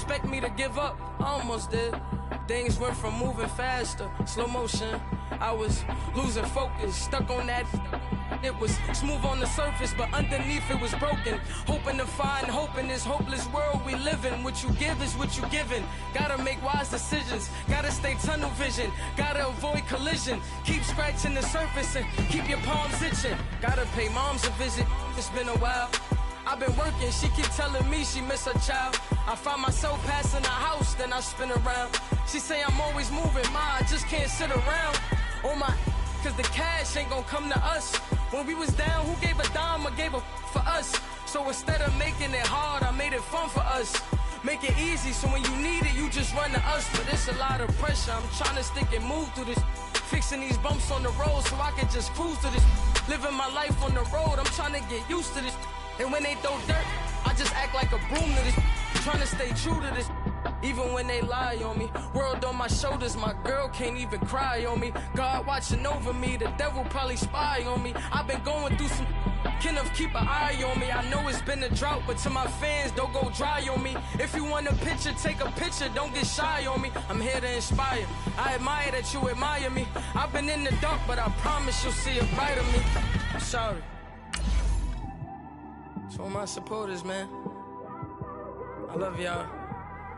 expect me to give up? I almost did. Things went from moving faster, slow motion. I was losing focus, stuck on that. It was smooth on the surface, but underneath it was broken. Hoping to find hope in this hopeless world we live in. What you give is what you given. Gotta make wise decisions, gotta stay tunnel vision, gotta avoid collision. Keep scratching the surface and keep your palms itching. Gotta pay moms a visit, it's been a while. I've been working, she keep telling me she miss her child. I find myself passing the house, then I spin around. She say I'm always moving, ma, I just can't sit around. Oh my, cause the cash ain't gon' come to us. When we was down, who gave a dime or gave a for us? So instead of making it hard, I made it fun for us. Make it easy, so when you need it, you just run to us. But it's a lot of pressure, I'm trying to stick and move through this. Fixing these bumps on the road so I can just cruise to this. Living my life on the road, I'm trying to get used to this. And when they throw dirt, I just act like a broom to this. Trying to stay true to this. Even when they lie on me, world on my shoulders, my girl can't even cry on me. God watching over me, the devil probably spy on me. I've been going through some, Kenneth keep an eye on me. I know it's been a drought, but to my fans, don't go dry on me. If you want a picture, take a picture, don't get shy on me. I'm here to inspire, I admire that you admire me. I've been in the dark, but I promise you'll see a brighter me. I'm sorry. To all my supporters, man, I love y'all.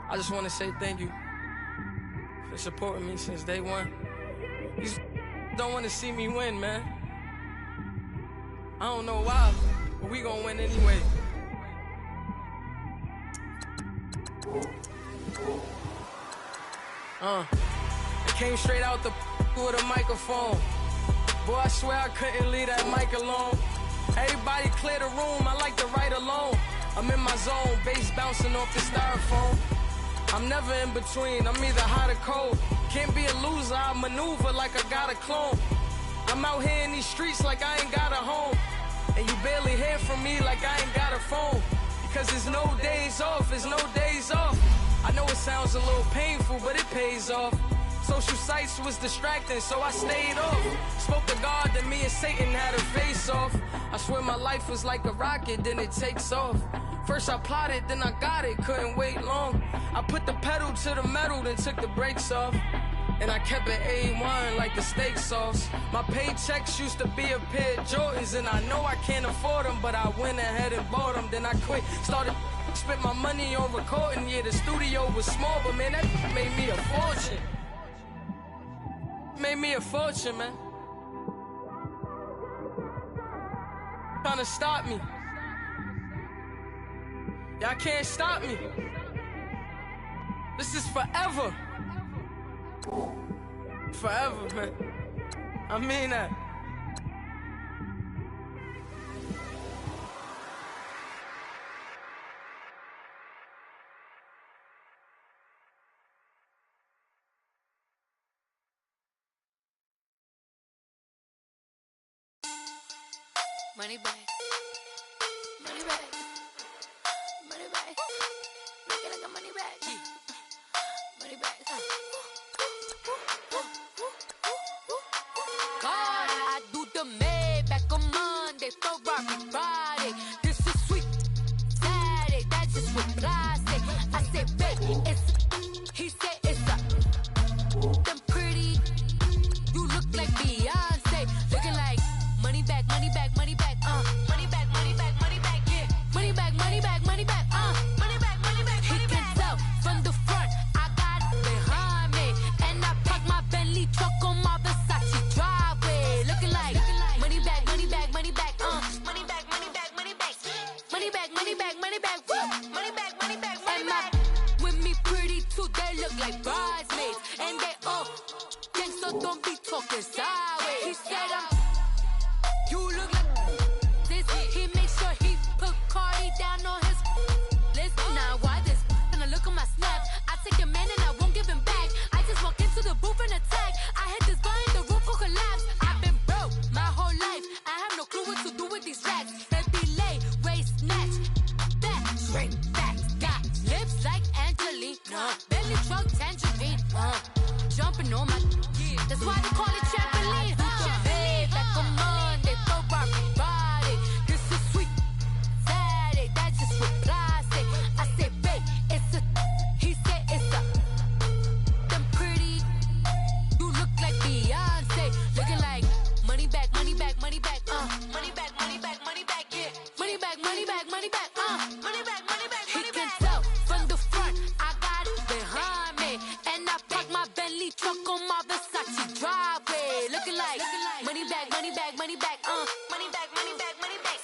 I just want to say thank you for supporting me since day one. These don't want to see me win, man. I don't know why, but we gonna win anyway. I came straight out the with a microphone. Boy, I swear I couldn't leave that mic alone. Everybody clear the room, I like to write alone. I'm in my zone, bass bouncing off the styrofoam. I'm never in between, I'm either hot or cold. Can't be a loser, I maneuver like I got a clone. I'm out here in these streets like I ain't got a home. And you barely hear from me like I ain't got a phone. Because there's no days off, there's no days off. I know it sounds a little painful, but it pays off. Social sites was distracting, so I stayed off. Spoke to God that me and Satan had a face off. I swear my life was like a rocket, then it takes off. First I plotted, then I got it, couldn't wait long. I put the pedal to the metal, then took the brakes off. And I kept it A1 like the steak sauce. My paychecks used to be a pair of Jordans, and I know I can't afford them, but I went ahead and bought them. Then I quit, started spent my money on recording. Yeah, the studio was small, but man, that made me a fortune. Made me a fortune, man. Trying to stop me. Y'all can't stop me. This is forever. Forever, man. I mean that. Money back, money back, money back. Make it like a money back, money back. God, I do the Maybach on Monday, Ferrari Friday. This is sweet Saturday, that's just what I say. I say, baby, it's. He said it's a. Them pretty. You look like Beyonce, looking like money back, money back, money back. Money back, money back, money back, yeah. Money back, money back, money back, money back, money back, money back. He can tell from the front, I got it behind me. And I park my Bentley truck on my Versace driveway. Looking like money back, money back, money back, money back, money back, money back. Money back, money back, money back, money back, money back, money back. With me pretty too, they look like bridesmaids. And they all gangsta, don't be talking sideways. He said you look like this. He make sure he put Cardi down on his list. Now why this? Gonna look on my snap. I take a man and I won't give him back. I just walk into the booth and attack. I hit this button, the roof will collapse. I've been broke my whole life. I have no clue what to do with these racks. Baby lay, waist snatch, back, straight back. Got lips like Angelina, belly truck tangerine. Jumping on my, that's why they call it trampoline. Back on Monday, Ferrari back, money back, money back, money back, money back. He can tell from the front, I got it behind me. And I park my Bentley truck on my Versace driveway. Looking like money back, money back, money back, money back, money back, money back.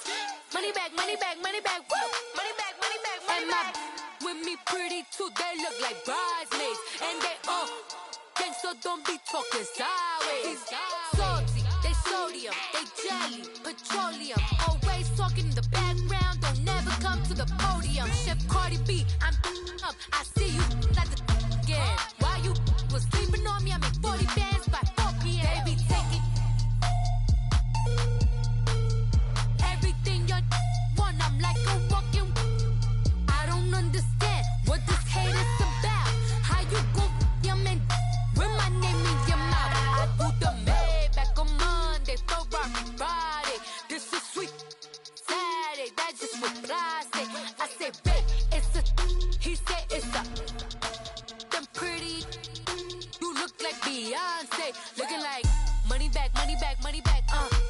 Money back, money back, money back, woo. Money back, money back, money back. And with me pretty too, they look like bridesmaids. And they gang, so don't be talking sideways. Salty, they sodium, they jelly, petroleum. Always talking in the background, don't never come to the podium. Chef Cardi B, I'm up, I see you like the again. While you was sleeping on me, I make 40 bands by 4 p.m. They be taking everything you want, I'm like a walking. I don't understand what this hate is about. How you go, your man, with my name in your mouth. I do the Maybach on Monday, for Friday. This is sweet Saturday, that's just what I say. I say, babe, it's a, he said it's a, them pretty, you look like Beyonce. Looking like money back, money back, money back,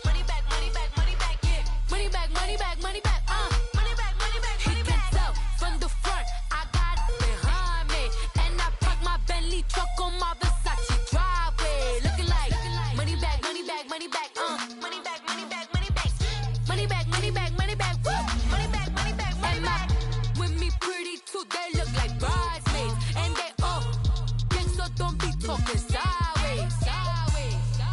money back, money back, money back, yeah. Money back, money back, money back, money back, money back, money back. He can tell from the front, I got it behind me. And I park my Bentley truck on my Versace driveway. Looking like money back, money back, money back, money back, money back, money back. Money back, money back, money back, woo. Money back, money back, money back. With me pretty too, they look like bridesmaids. And they gang, so don't be talking sideways, sideways, sideways.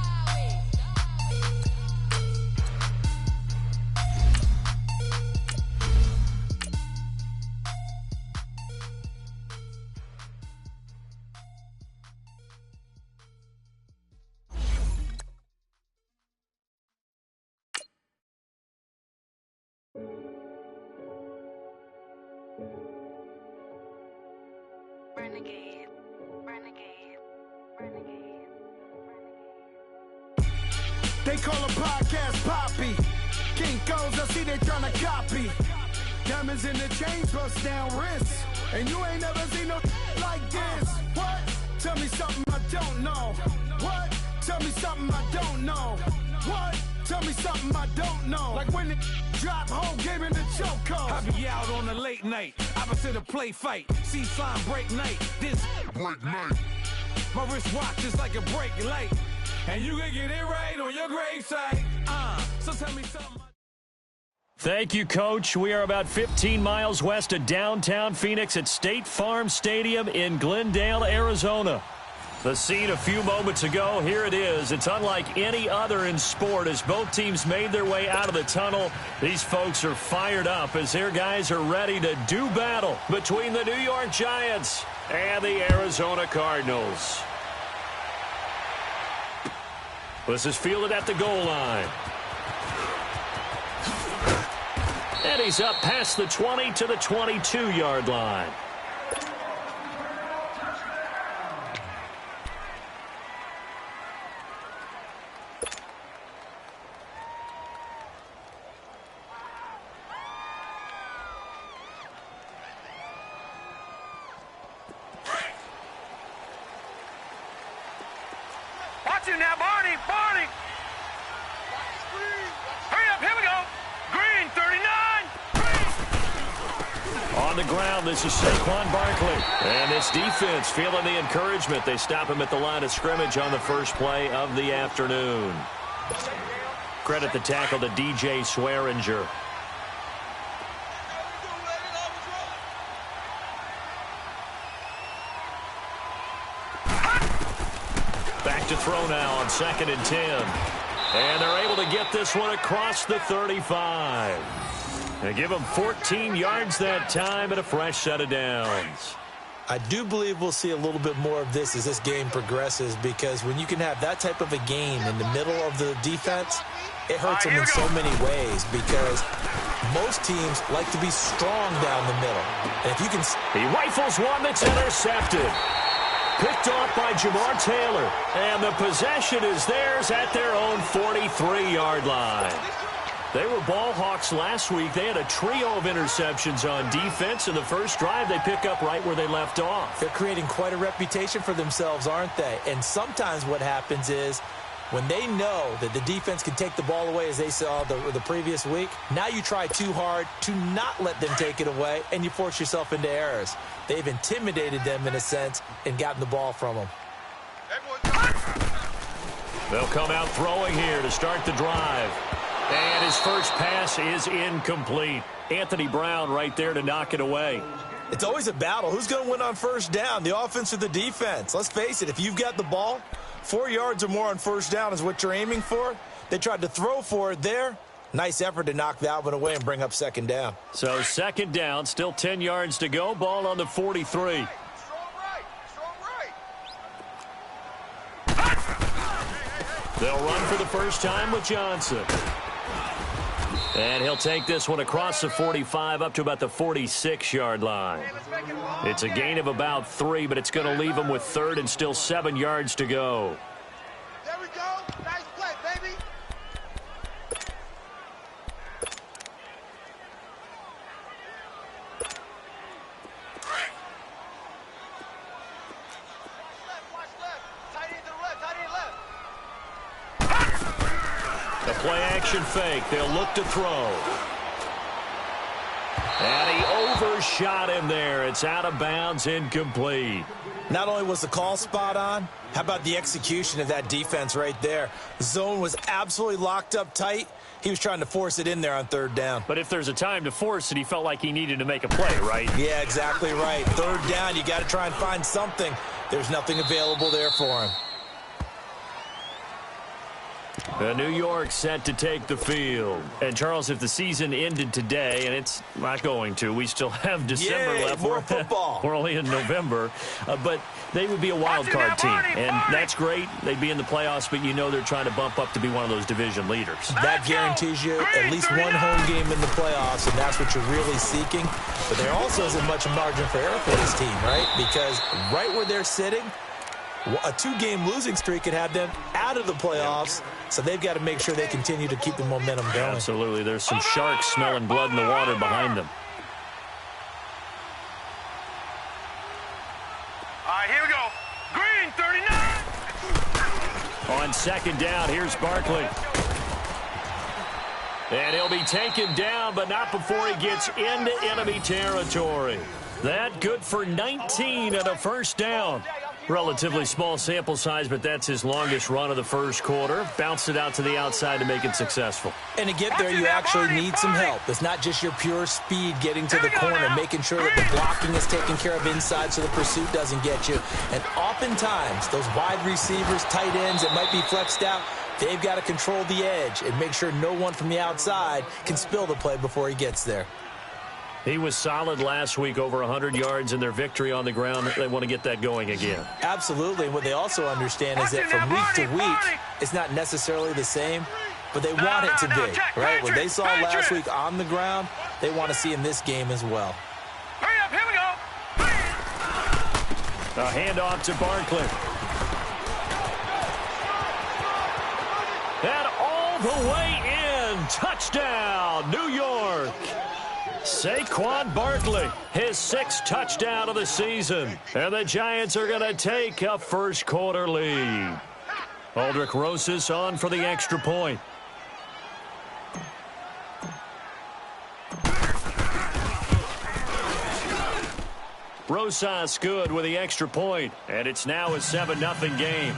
Renegade, renegade, renegade, They call a podcast Poppy. Kinkos, I see they tryna copy. Diamonds in the chains, bust down wrists. And you ain't never seen no like this. What? Tell me something I don't know. What? Tell me something I don't know. What? Tell me something I don't know. Like when it drop, whole game in the chokehold. I be out on a late night, opposite a play fight. See sign break night, this break night. My wrist watch is like a break light. And you can get it right on your gravesite. So tell me something. Thank you, Coach. We are about 15 miles west of downtown Phoenix at State Farm Stadium in Glendale, Arizona. The scene a few moments ago, here it is. It's unlike any other in sport as both teams made their way out of the tunnel. These folks are fired up as their guys are ready to do battle between the New York Giants and the Arizona Cardinals. This is fielded at the goal line. And he's up past the 20 to the 22-yard line. Watch him now, Barney! Barney! Hurry up, here we go! Green, 39! On the ground, this is Saquon Barkley. And this defense feeling the encouragement. They stop him at the line of scrimmage on the first play of the afternoon. Credit the tackle to DJ Swearinger. Back to throw now on 2nd and 10. And they're able to get this one across the 35. They give them 14 yards that time and a fresh set of downs. I do believe we'll see a little bit more of this as this game progresses, because when you can have that type of a game in the middle of the defense, it hurts them in so many ways, because most teams like to be strong down the middle. And if you can... He rifles one that's intercepted. Picked off by Jamar Taylor. And the possession is theirs at their own 43-yard line. They were ball hawks last week. They had a trio of interceptions on defense. In the first drive, they pick up right where they left off. They're creating quite a reputation for themselves, aren't they? And sometimes what happens is When they know that the defense can take the ball away, as they saw the previous week, now you try too hard to not let them take it away, and you force yourself into errors. They've intimidated them, in a sense, and gotten the ball from them. They'll come out throwing here to start the drive. And his first pass is incomplete. Anthony Brown right there to knock it away. It's always a battle. Who's going to win on first down, the offense or the defense? Let's face it, if you've got the ball, 4 yards or more on first down is what you're aiming for. They tried to throw for it there. Nice effort to knock that one away and bring up second down. So second down, still 10 yards to go. Ball on the 43. They'll run for the first time with Johnson. And he'll take this one across the 45 up to about the 46-yard line. It's a gain of about 3, but it's going to leave him with third and still 7 yards to go. There we go. Nice play, baby. The play-action fake. They'll look to throw. And he overshot him there. It's out of bounds, incomplete. Not only was the call spot on, how about the execution of that defense right there? The zone was absolutely locked up tight. He was trying to force it in there on third down. But if there's a time to force it, he felt like he needed to make a play, right? Yeah, exactly right. Third down, you got to try and find something. There's nothing available there for him. New York set to take the field. And, Charles, if the season ended today, and it's not going to, we still have December left. More football. We're only in November. But they would be a wild card team. And that's great. They'd be in the playoffs, but you know they're trying to bump up to be one of those division leaders. That guarantees you at least one home game in the playoffs, and that's what you're really seeking. But there also isn't much margin for error for this team, right? Because right where they're sitting, a 2-game losing streak could have them out of the playoffs, so they've got to make sure they continue to keep the momentum going. Absolutely. There's some sharks smelling blood in the water behind them. All right, here we go. Green, 39. On second down, here's Barkley. And he'll be taken down, but not before he gets into enemy territory. That good for 19 and a first down. Relatively small sample size, but that's his longest run of the first quarter. Bounced it out to the outside to make it successful. And to get there, you actually need some help. It's not just your pure speed getting to the corner, making sure that the blocking is taken care of inside so the pursuit doesn't get you. And oftentimes, those wide receivers, tight ends that might be flexed out, they've got to control the edge and make sure no one from the outside can spill the play before he gets there. He was solid last week, over 100 yards in their victory on the ground. They want to get that going again. Absolutely. And what they also understand is that from week to week, it's not necessarily the same, but they want it to be, right? What they saw last week on the ground, they want to see in this game as well. Hurry up, here we go. A handoff to Barkley. And all the way in. Touchdown, New York. Saquon Barkley, his 6th touchdown of the season. And the Giants are going to take a first quarter lead. Aldrich Rosas on for the extra point. Rosas good with the extra point. And it's now a 7-0 game.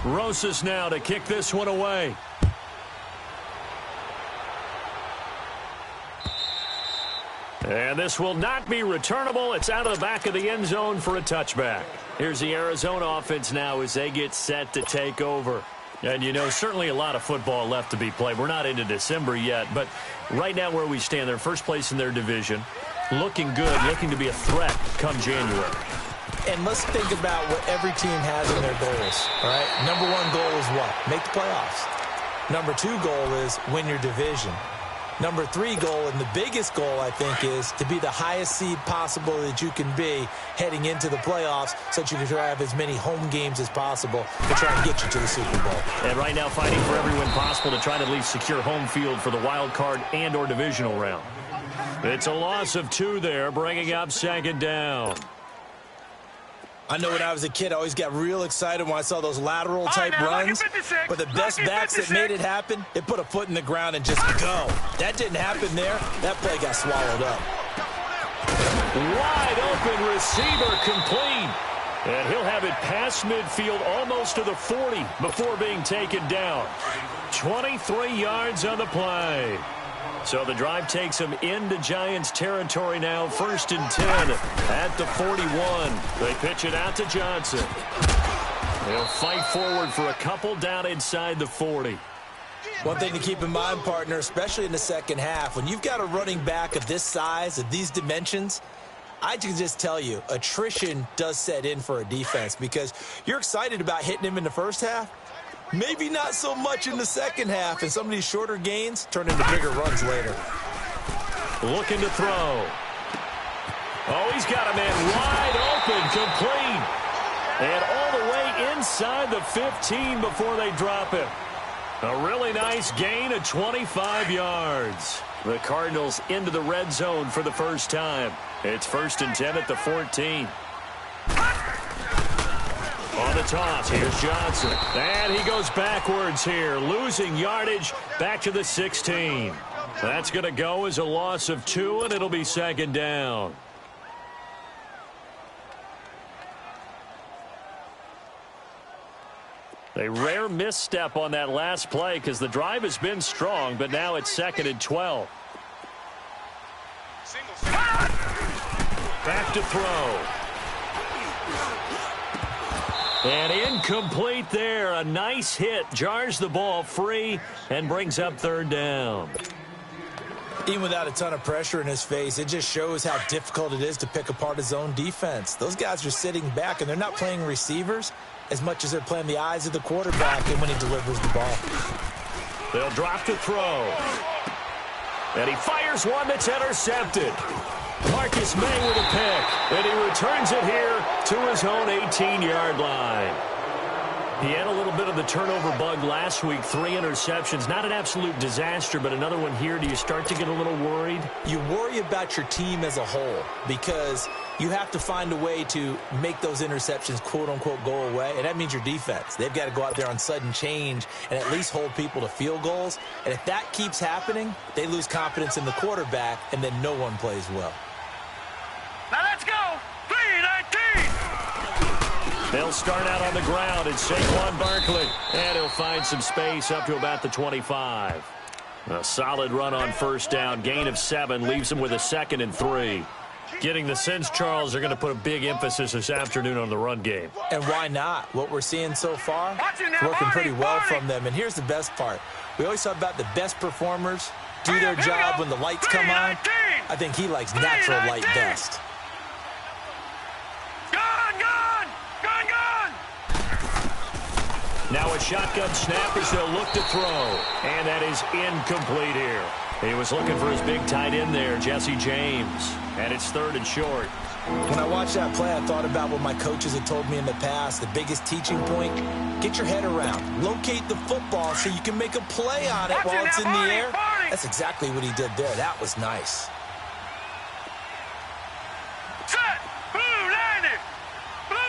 Rosas now to kick this one away. And this will not be returnable. It's out of the back of the end zone for a touchback. Here's the Arizona offense now as they get set to take over. And, you know, certainly a lot of football left to be played. We're not into December yet, but right now where we stand, they're first place in their division. Looking good, looking to be a threat come January. And let's think about what every team has in their goals, all right? Number 1 goal is what? Make the playoffs. Number 2 goal is win your division. Number 3 goal, and the biggest goal, I think, is to be the highest seed possible that you can be heading into the playoffs so that you can have as many home games as possible to try and get you to the Super Bowl. And right now fighting for every win possible to try to at least secure home field for the wild card and or divisional round. It's a loss of 2 there, bringing up second down. I know when I was a kid, I always got real excited when I saw those lateral-type runs. But the best backs that made it happen, they put a foot in the ground and just go. That didn't happen there. That play got swallowed up. Wide open receiver complete. And he'll have it past midfield almost to the 40 before being taken down. 23 yards on the play. So the drive takes him into Giants territory now, 1st and 10 at the 41. They pitch it out to Johnson. He'll fight forward for a couple down inside the 40. One thing to keep in mind, partner, especially in the second half, when you've got a running back of this size, of these dimensions, I can just tell you, attrition does set in for a defense because you're excited about hitting him in the first half. Maybe not so much in the second half, and some of these shorter gains turn into bigger runs later. Looking to throw. Oh, he's got a man wide open, complete. And all the way inside the 15 before they drop him. A really nice gain of 25 yards. The Cardinals into the red zone for the first time. It's 1st and 10 at the 14. On the toss, here's Johnson. And he goes backwards here, losing yardage back to the 16. That's going to go as a loss of 2, and it'll be second down. A rare misstep on that last play because the drive has been strong, but now it's 2nd and 12. Back to throw. And incomplete there. A nice hit. Jars the ball free and brings up 3rd down. Even without a ton of pressure in his face, it just shows how difficult it is to pick apart his own defense. Those guys are sitting back, and they're not playing receivers as much as they're playing the eyes of the quarterback and when he delivers the ball. They'll drop to throw. And he fires one that's intercepted. Marcus May with a pick, and he returns it here to his own 18-yard line. He had a little bit of the turnover bug last week, 3 interceptions. Not an absolute disaster, but another one here. Do you start to get a little worried? You worry about your team as a whole because you have to find a way to make those interceptions, quote-unquote, go away, and that means your defense. They've got to go out there on sudden change and at least hold people to field goals. And if that keeps happening, they lose confidence in the quarterback, and then no one plays well. Now let's go. 3-19. They'll start out on the ground, and Saquon Barkley. And he'll find some space up to about the 25. A solid run on 1st down. Gain of 7 leaves him with a 2nd and 3. Getting the sense, Charles, they're going to put a big emphasis this afternoon on the run game. And why not? What we're seeing so far is working pretty well from them. And here's the best part. We always talk about the best performers do their job when the lights come on. I think he likes natural light best. Now a shotgun snap as they'll look to throw. And that is incomplete here. He was looking for his big tight end there, Jesse James. And it's 3rd and short. When I watched that play, I thought about what my coaches had told me in the past. The biggest teaching point, get your head around. Locate the football so you can make a play on it while it's in the air. That's exactly what he did there. That was nice. Set. Blue 90. Blue 90.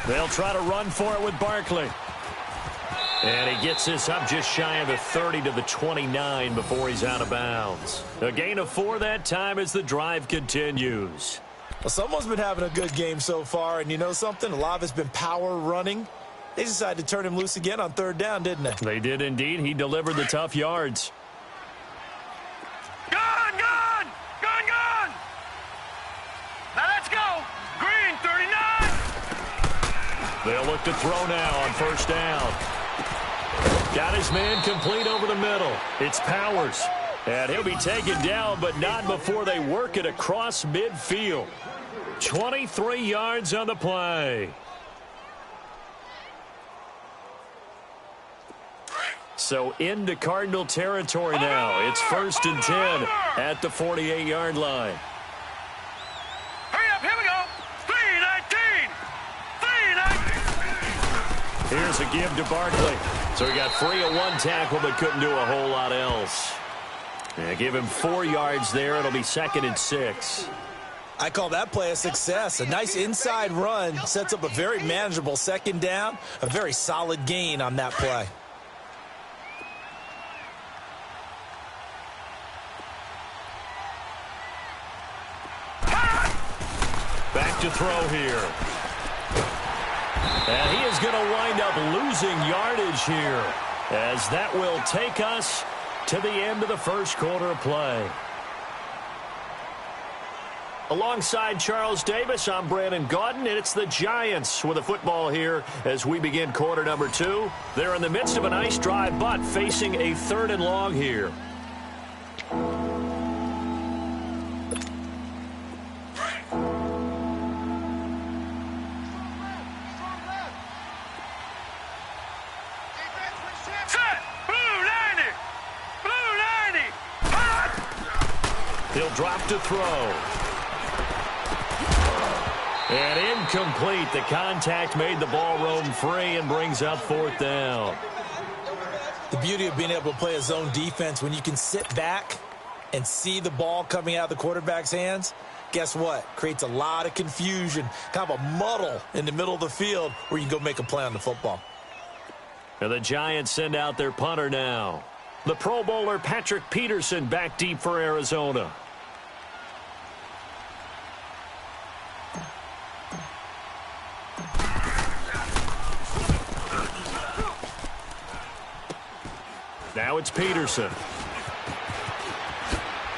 They'll try to run for it with Barkley. And he gets this up just shy of the 30 to the 29 before he's out of bounds. A gain of 4 that time as the drive continues. Well, someone's been having a good game so far, and you know something? A lot of it's been power running. They decided to turn him loose again on 3rd down, didn't they? They did indeed. He delivered the tough yards. Gone. Now let's go. Green 39. They'll look to throw now on 1st down. Got his man complete over the middle. It's Powers. And he'll be taken down, but not before they work it across midfield. 23 yards on the play. So into Cardinal territory now. It's 1st and 10 at the 48-yard line. Hurry up, here we go. 3-19. Here's a give to Barkley. So he got free of one tackle but couldn't do a whole lot else. Yeah, give him 4 yards there. It'll be 2nd and 6. I call that play a success. A nice inside run sets up a very manageable 2nd down. A very solid gain on that play. Back to throw here. And he is going to wind up losing yardage here, as that will take us to the end of the first quarter of play. Alongside Charles Davis, I'm Brandon Gaudin, and it's the Giants with the football here as we begin quarter number 2. They're in the midst of a nice drive, but facing a 3rd and long here. He'll drop to throw. And incomplete. The contact made the ball roam free and brings up 4th down. The beauty of being able to play a zone defense, when you can sit back and see the ball coming out of the quarterback's hands, guess what? Creates a lot of confusion, kind of a muddle in the middle of the field where you can go make a play on the football. And the Giants send out their punter now. The Pro Bowler Patrick Peterson back deep for Arizona. Now it's Peterson.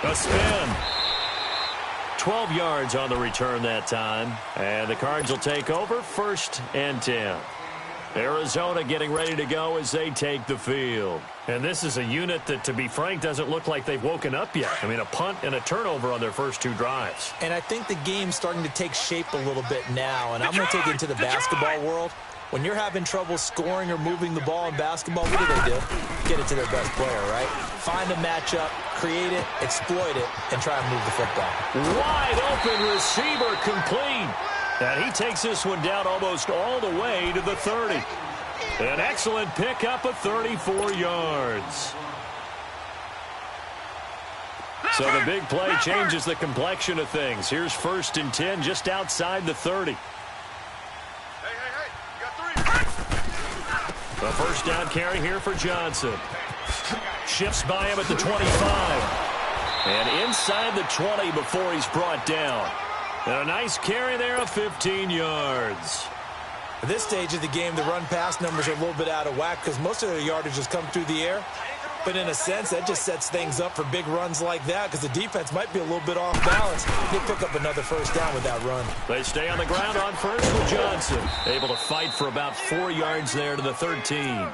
A spin. 12 yards on the return that time. And the Cards will take over 1st and 10. Arizona getting ready to go as they take the field. And this is a unit that, to be frank, doesn't look like they've woken up yet. I mean, a punt and a turnover on their first 2 drives. And I think the game's starting to take shape a little bit now. And I'm going to take it into the basketball world. When you're having trouble scoring or moving the ball in basketball, what do? Get it to their best player, right? Find a matchup, create it, exploit it, and try and move the football. Wide open receiver complete. And he takes this one down almost all the way to the 30. An excellent pickup of 34 yards. So the big play changes the complexion of things. Here's 1st and 10 just outside the 30. A 1st down carry here for Johnson. Shifts by him at the 25. And inside the 20 before he's brought down. And a nice carry there of 15 yards. At this stage of the game, the run-pass numbers are a little bit out of whack because most of their yardage has come through the air. But in a sense, that just sets things up for big runs like that because the defense might be a little bit off balance. They pick up another 1st down with that run. They stay on the ground on 1st with Johnson. Able to fight for about 4 yards there to the 13.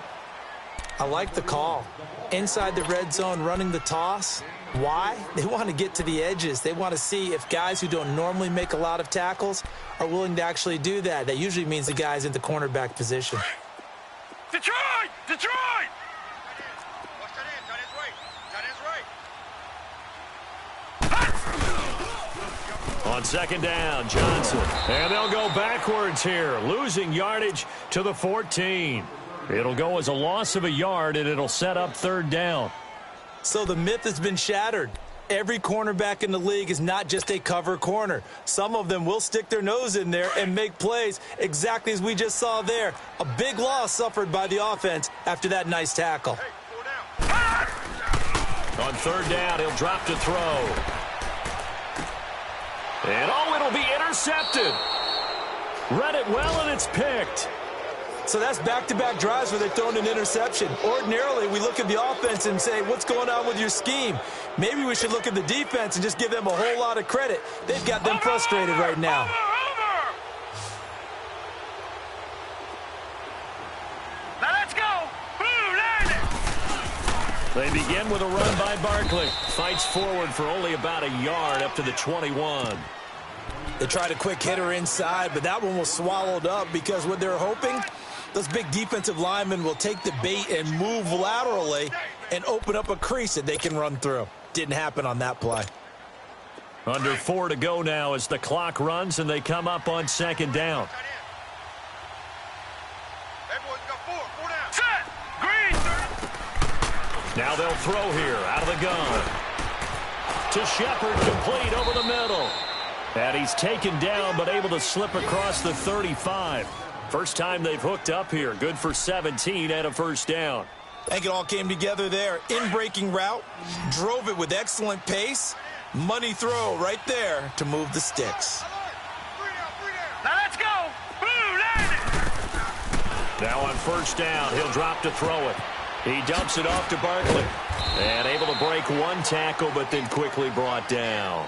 I like the call. Inside the red zone, running the toss. Why? They want to get to the edges. They want to see if guys who don't normally make a lot of tackles are willing to actually do that. That usually means the guy's in the cornerback position. Detroit! Detroit! On 2nd down, Johnson. And they'll go backwards here, losing yardage to the 14. It'll go as a loss of a yard, and it'll set up 3rd down. So the myth has been shattered. Every cornerback in the league is not just a cover corner. Some of them will stick their nose in there and make plays exactly as we just saw there. A big loss suffered by the offense after that nice tackle. On 3rd down, he'll drop to throw. And, it'll be intercepted. Read it well, and it's picked. So that's back-to-back drives where they've thrown an interception. Ordinarily, we look at the offense and say, what's going on with your scheme? Maybe we should look at the defense and just give them a whole lot of credit. They've got them frustrated right now. Now let's go. Blue line. They begin with a run by Barkley. Fights forward for only about a yard up to the 21. They tried a quick hitter inside, but that one was swallowed up because what they're hoping, those big defensive linemen will take the bait and move laterally and open up a crease that they can run through. Didn't happen on that play. Under 4 to go now as the clock runs and they come up on 2nd down. Everyone go. Now they'll throw here out of the gun. To Shepard, complete over the middle. And he's taken down but able to slip across the 35. First time they've hooked up here. Good for 17 and a first down. I think it all came together there. In-breaking route, drove it with excellent pace. Money throw right there to move the sticks. Now let's go. Blue, land it. Now on first down, he'll drop to throw it. He dumps it off to Barkley. And able to break one tackle, but then quickly brought down.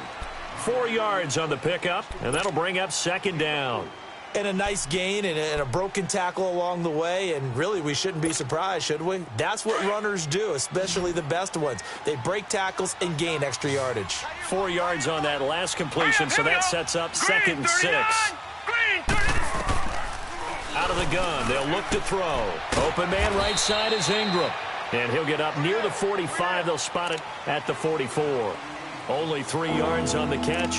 4 yards on the pickup, and that'll bring up second down. And a nice gain and a broken tackle along the way, and really we shouldn't be surprised, should we? That's what runners do, especially the best ones. They break tackles and gain extra yardage. 4 yards on that last completion, so that sets up second and 6. Out of the gun, they'll look to throw. Open man right side is Ingram. And he'll get up near the 45. They'll spot it at the 44. Only 3 yards on the catch.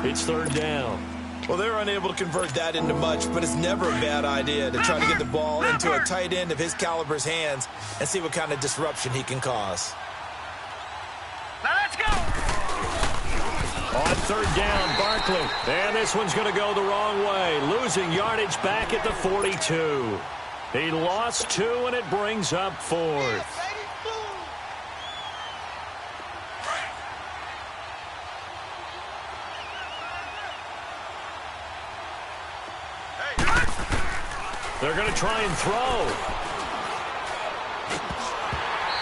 It's third down. Well, they're unable to convert that into much, but it's never a bad idea to try to get the ball into a tight end of his caliber's hands and see what kind of disruption he can cause. Now let's go. On third down, Barkley. And this one's going to go the wrong way. Losing yardage back at the 42. He lost 2, and it brings up 4th. They're going to try and throw.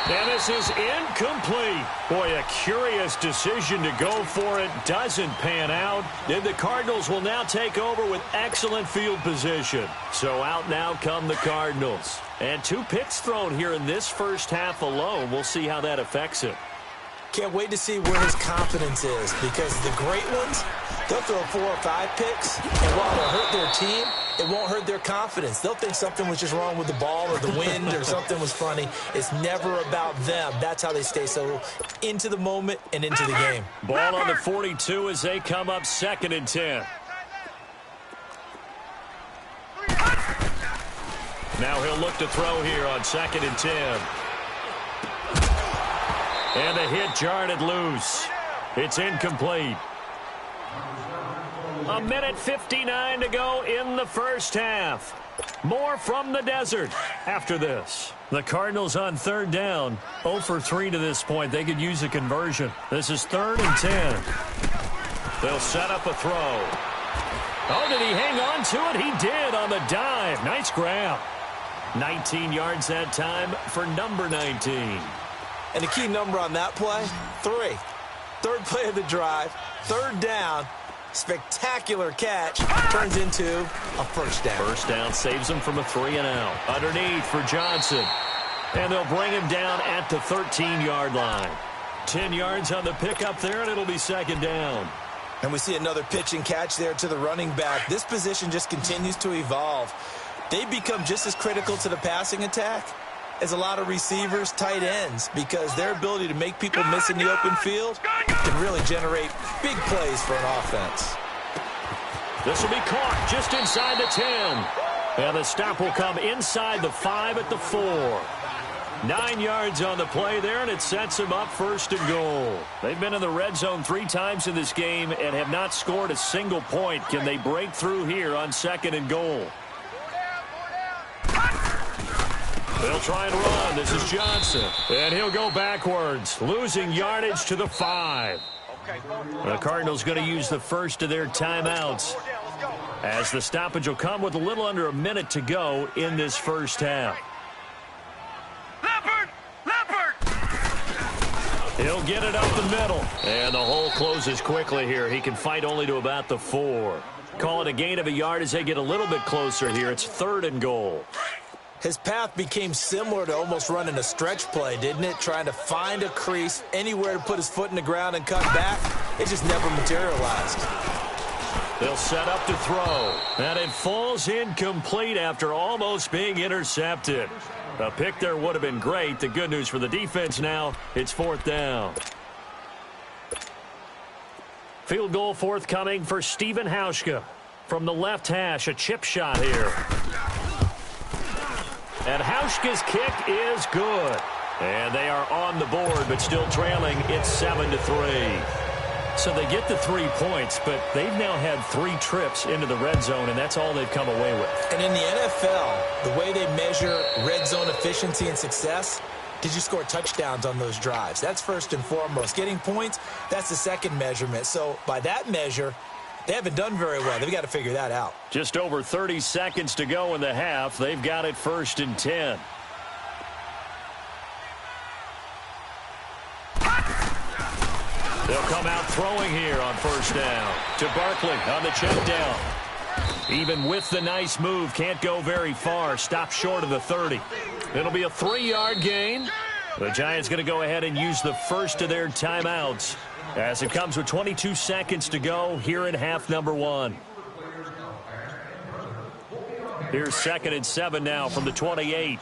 And this is incomplete. Boy, a curious decision to go for it. Doesn't pan out. And the Cardinals will now take over with excellent field position. So out now come the Cardinals. And 2 picks thrown here in this first half alone. We'll see how that affects him. Can't wait to see where his confidence is, because the great ones, they'll throw 4 or 5 picks, and while it'll hurt their team, it won't hurt their confidence. They'll think something was just wrong with the ball or the wind or something was funny. It's never about them. That's how they stay so into the moment and into the game. Ball on the 42 as they come up second and 10. Now he'll look to throw here on second and 10. And the hit jarred it loose. It's incomplete. 1:59 to go in the first half. More from the desert after this. The Cardinals on third down. 0 for 3 to this point. They could use a conversion. This is 3rd and 10. They'll set up a throw. Oh, did he hang on to it? He did on the dive. Nice grab. 19 yards that time for number 19. And the key number on that play, 3. Third play of the drive, third down, spectacular catch, turns into a first down. First down saves him from a 3-and-out. Underneath for Johnson. And they'll bring him down at the 13-yard line. 10 yards on the pickup there, and it'll be second down. And we see another pitch and catch there to the running back. This position just continues to evolve. They become just as critical to the passing attack as a lot of receivers, tight ends, because their ability to make people miss in the open field can really generate big plays for an offense. This will be caught just inside the 10. And the stop will come inside the 5 at the 4. 9 yards on the play there, and it sets them up first and goal. They've been in the red zone 3 times in this game and have not scored a single point. Can they break through here on second and goal? They'll try and run. This is Johnson. And he'll go backwards, losing yardage to the 5. The Cardinals going to use the first of their timeouts, as the stoppage will come with a little under a minute to go in this first half. He'll get it up the middle. And the hole closes quickly here. He can fight only to about the 4. Call it a gain of a yard as they get a little bit closer here. It's 3rd and goal. His path became similar to almost running a stretch play, didn't it? Trying to find a crease, anywhere to put his foot in the ground and cut back. It just never materialized. They'll set up to throw. And it falls incomplete after almost being intercepted. A pick there would have been great. The good news for the defense now, it's 4th down. Field goal forthcoming for Stephen Hauschka. From the left hash, a chip shot here. And Hauschka's kick is good. And they are on the board, but still trailing. It's 7-3. So they get the 3 points, but they've now had 3 trips into the red zone, and that's all they've come away with. And in the NFL, the way they measure red zone efficiency and success, did you score touchdowns on those drives? That's first and foremost. Getting points, that's the second measurement. So by that measure, they haven't done very well. They've got to figure that out. Just over 30 seconds to go in the half. They've got it 1st and 10. They'll come out throwing here on 1st down to Barkley on the check down. Even with the nice move, can't go very far. Stop short of the 30. It'll be a 3-yard gain. The Giants going to go ahead and use the first of their timeouts as it comes with 22 seconds to go here in half number 1. Here's 2nd and 7 now from the 28.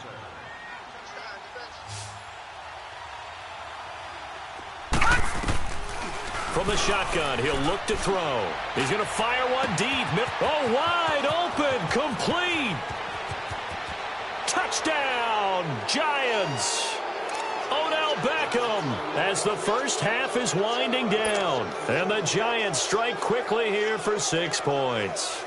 From the shotgun, he'll look to throw. He's going to fire one deep. Oh, wide open, complete. Touchdown, Giants. Odell Beckham as the first half is winding down. And the Giants strike quickly here for 6 points.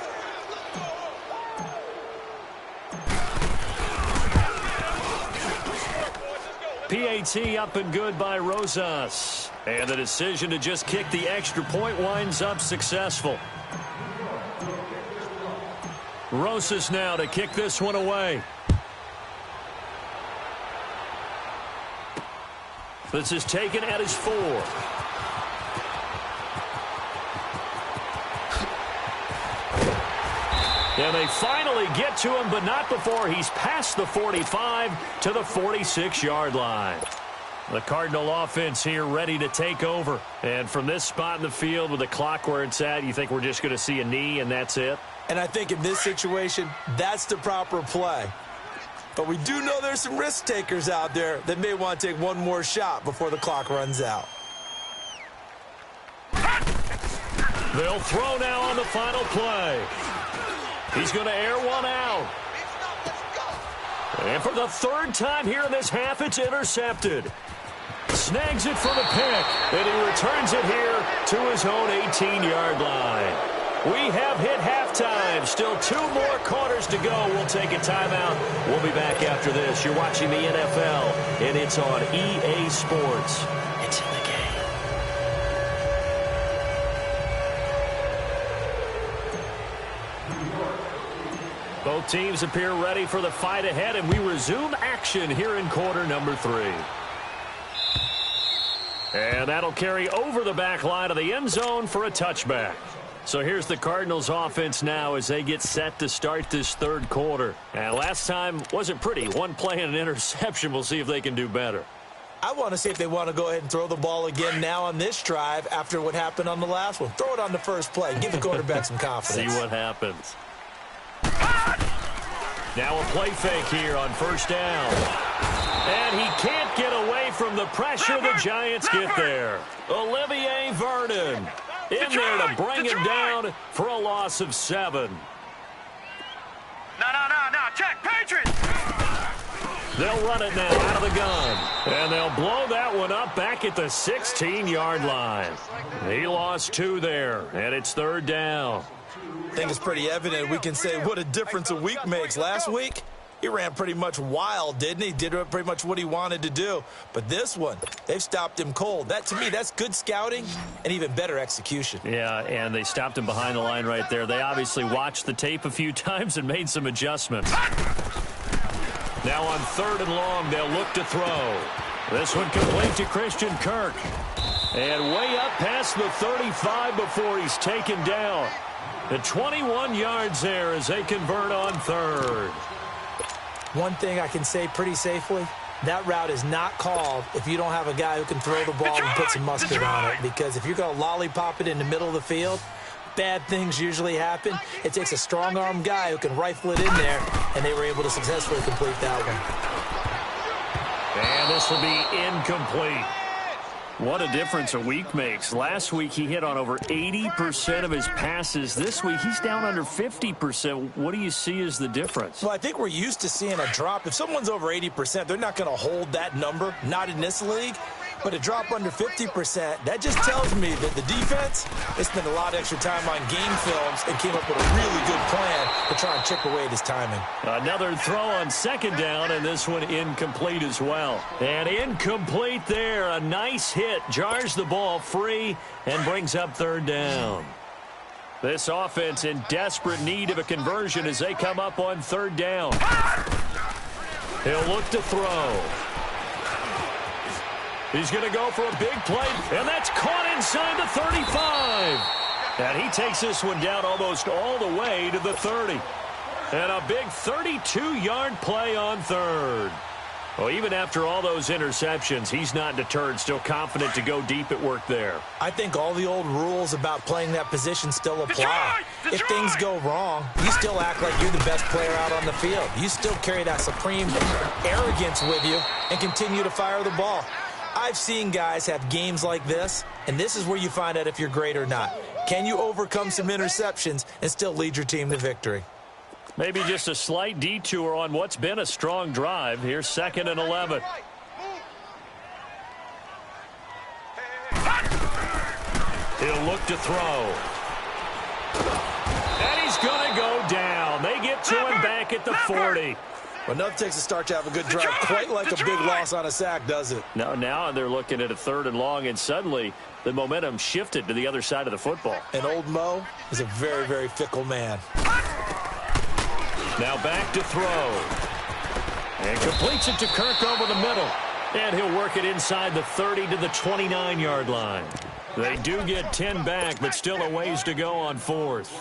PAT up and good by Rosas. And the decision to just kick the extra point winds up successful. Rosas now to kick this one away. This is taken at his 4. And they finally get to him, but not before he's past the 45 to the 46-yard line. The Cardinal offense here ready to take over. And from this spot in the field with the clock where it's at, you think we're just going to see a knee and that's it? And I think in this situation, that's the proper play. But we do know there's some risk takers out there that may want to take one more shot before the clock runs out. They'll throw now on the final play. He's going to air one out. And for the 3rd time here in this half, it's intercepted. Snags it for the pick, and he returns it here to his own 18-yard line. We have hit halftime. Still 2 more quarters to go. We'll take a timeout. We'll be back after this. You're watching the NFL, and it's on EA Sports. It's in the game. Both teams appear ready for the fight ahead, and we resume action here in quarter number 3. And that'll carry over the back line of the end zone for a touchback. So here's the Cardinals offense now as they get set to start this 3rd quarter. And last time wasn't pretty. 1 play and an interception. We'll see if they can do better. I want to see if they want to go ahead and throw the ball again now on this drive after what happened on the last one. Throw it on the first play. Give the quarterback some confidence. See what happens. Now a play fake here on 1st down. And he can't get away from the pressure. The Giants get there. Olivier Vernon in there to bring him down for a loss of 7. No, check, Patriots! They'll run it now out of the gun. And they'll blow that one up back at the 16-yard line. He lost 2 there, and it's 3rd down. I think it's pretty evident. We can say what a difference a week makes. Last week, he ran pretty much wild, didn't he? Did pretty much what he wanted to do. But this one, they've stopped him cold. That, to me, that's good scouting and even better execution. Yeah, and they stopped him behind the line right there. They obviously watched the tape a few times and made some adjustments. Now on 3rd and long, they'll look to throw. This one complete to Christian Kirk. And way up past the 35 before he's taken down. The 21 yards there as they convert on 3rd. One thing I can say pretty safely, that route is not called if you don't have a guy who can throw the ball and put some mustard on it. Because if you're going to lollipop it in the middle of the field, bad things usually happen. It takes a strong-arm guy who can rifle it in there, and they were able to successfully complete that one. And this will be incomplete. What a difference a week makes. Last week he hit on over 80% of his passes. This week he's down under 50%. What do you see as the difference? Well, I think we're used to seeing a drop. If someone's over 80%, they're not going to hold that number, not in this league. But a drop under 50%, that just tells me that the defense has spent a lot of extra time on game films and came up with a really good plan to try and chip away at his timing. Another throw on second down, and this one incomplete as well. And incomplete there. A nice hit. Jars the ball free and brings up third down. This offense in desperate need of a conversion as they come up on third down. He'll look to throw. He's going to go for a big play, and that's caught inside the 35. And he takes this one down almost all the way to the 30. And a big 32-yard play on third. Well, even after all those interceptions, he's not deterred, still confident to go deep at work there. I think all the old rules about playing that position still apply. If things go wrong, you still act like you're the best player out on the field. You still carry that supreme arrogance with you and continue to fire the ball. I've seen guys have games like this, and this is where you find out if you're great or not. Can you overcome some interceptions and still lead your team to victory? Maybe just a slight detour on what's been a strong drive. Here's 2nd and 11. He'll look to throw. And he's going to go down. They get to him back at the 40. Well, nothing takes a start to have a good drive quite like a big loss on a sack, does it? No, now they're looking at a 3rd and long, and suddenly the momentum shifted to the other side of the football. And old Mo is a very, very fickle man. Now back to throw. And completes it to Kirk over the middle. And he'll work it inside the 30 to the 29-yard line. They do get 10 back, but still a ways to go on 4th.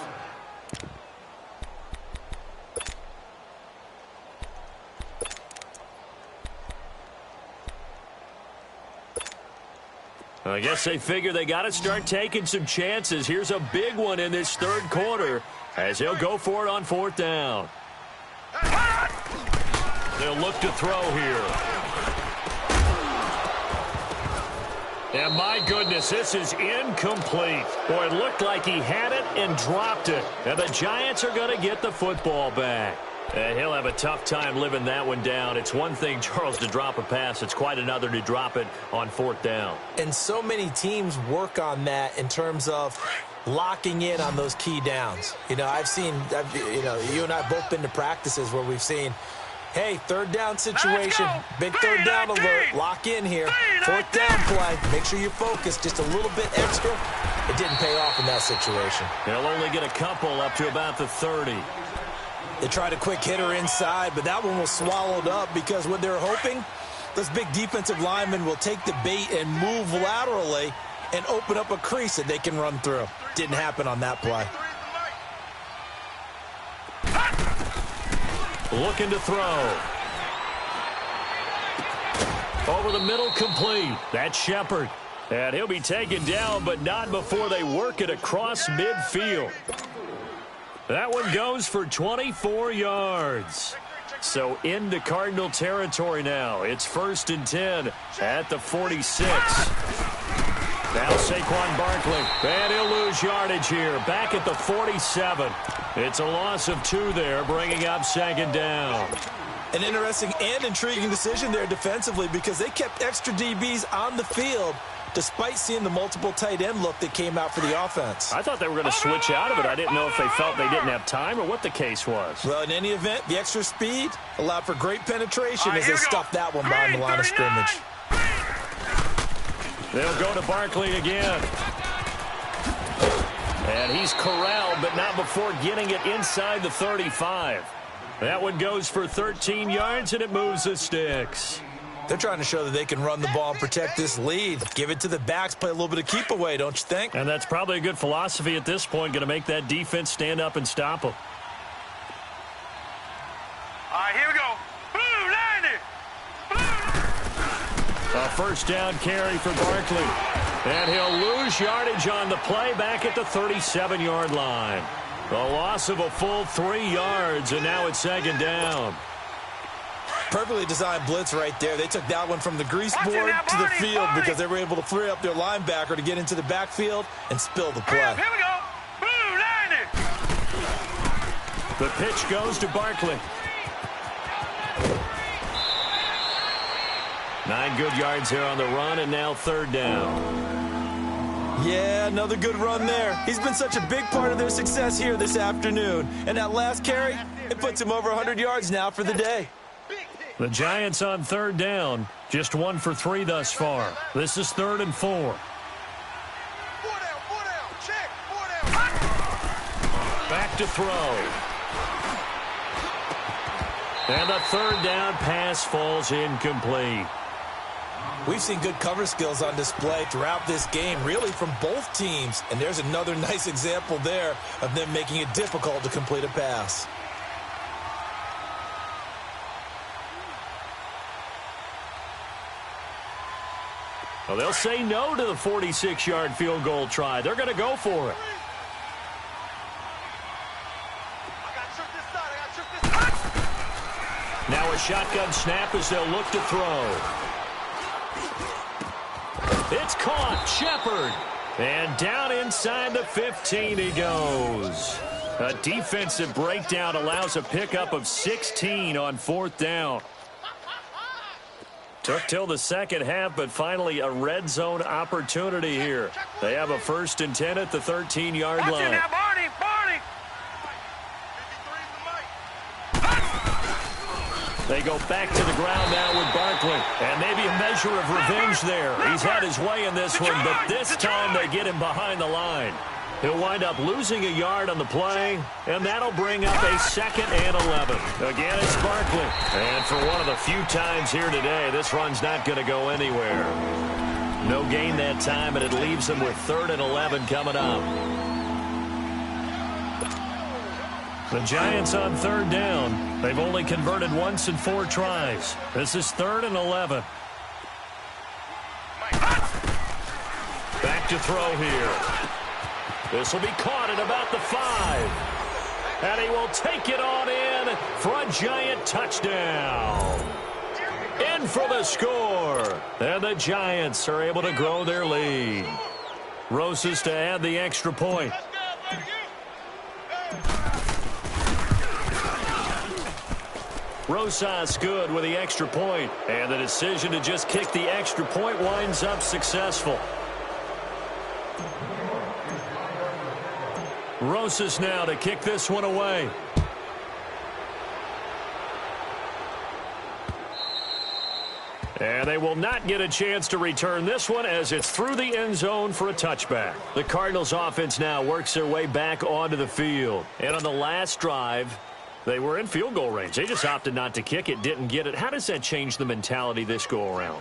I guess they figure they got to start taking some chances. Here's a big one in this 3rd quarter as he'll go for it on 4th down. They'll look to throw here. And my goodness, this is incomplete. Boy, it looked like he had it and dropped it. And the Giants are going to get the football back. And he'll have a tough time living that one down. It's one thing, Charles, to drop a pass. It's quite another to drop it on 4th down. And so many teams work on that in terms of locking in on those key downs. You know, you and I have both been to practices where we've seen, hey, 3rd down situation, big 3rd down alert, lock in here. 4th down play, make sure you focus just a little bit extra. It didn't pay off in that situation. They'll only get a couple up to about the 30. They tried a quick hitter inside, but that one was swallowed up because what they're hoping, those big defensive linemen will take the bait and move laterally and open up a crease that they can run through. Didn't happen on that play. Looking to throw. Over the middle, complete. That's Shepard. And he'll be taken down, but not before they work it across midfield. That one goes for 24 yards. So into Cardinal territory now. It's 1st and 10 at the 46. Now Saquon Barkley. And he'll lose yardage here. Back at the 47. It's a loss of 2 there, bringing up 2nd down. An interesting and intriguing decision there defensively because they kept extra DBs on the field despite seeing the multiple tight end look that came out for the offense. I thought they were going to switch out of it. I didn't know if they felt they didn't have time or what the case was. Well, in any event, the extra speed allowed for great penetration as they stuffed that one behind the line of scrimmage. They'll go to Barkley again. And he's corralled, but not before getting it inside the 35. That one goes for 13 yards, and it moves the sticks. They're trying to show that they can run the ball and protect this lead. Give it to the backs, play a little bit of keep away, don't you think? And that's probably a good philosophy at this point, going to make that defense stand up and stop them. All right, here we go. Blue 90. A 1st down carry for Barkley. And he'll lose yardage on the play back at the 37-yard line. A loss of a full 3 yards, and now it's 2nd down. Perfectly designed blitz right there. They took that one from the grease board to the field because they were able to free up their linebacker to get into the backfield and spill the play. Here we go. Blue 90. The pitch goes to Barkley. 9 good yards here on the run, and now 3rd down. Yeah, another good run there. He's been such a big part of their success here this afternoon. And that last carry, it puts him over 100 yards now for the day. The Giants on 3rd down, just 1 for 3 thus far. This is 3rd and 4. Back to throw. And the 3rd down pass falls incomplete. We've seen good cover skills on display throughout this game, really from both teams. And there's another nice example there of them making it difficult to complete a pass. Well, they'll say no to the 46-yard field goal try. They're going to go for it. Now a shotgun snap as they'll look to throw. It's caught. Shepard. And down inside the 15 he goes. A defensive breakdown allows a pickup of 16 on 4th down. Took till the second half, but finally a red zone opportunity here. They have a 1st and 10 at the 13-yard line. Now, Barney. They go back to the ground now with Barkley. And maybe a measure of revenge there. He's had his way in this one, but this time they get him behind the line. He'll wind up losing a yard on the play, and that'll bring up a 2nd and 11. Again, it's Barkley. And for one of the few times here today, this run's not going to go anywhere. No gain that time, and it leaves them with 3rd and 11 coming up. The Giants on 3rd down. They've only converted once in 4 tries. This is 3rd and 11. Back to throw here. This will be caught at about the 5. And he will take it on in for a Giant touchdown. In for the score. And the Giants are able to grow their lead. Rosas to add the extra point. Rosas good with the extra point. And the decision to just kick the extra point winds up successful. Rosas now to kick this one away. And they will not get a chance to return this one as it's through the end zone for a touchback. The Cardinals offense now works their way back onto the field. And on the last drive, they were in field goal range. They just opted not to kick it, didn't get it. How does that change the mentality this go around?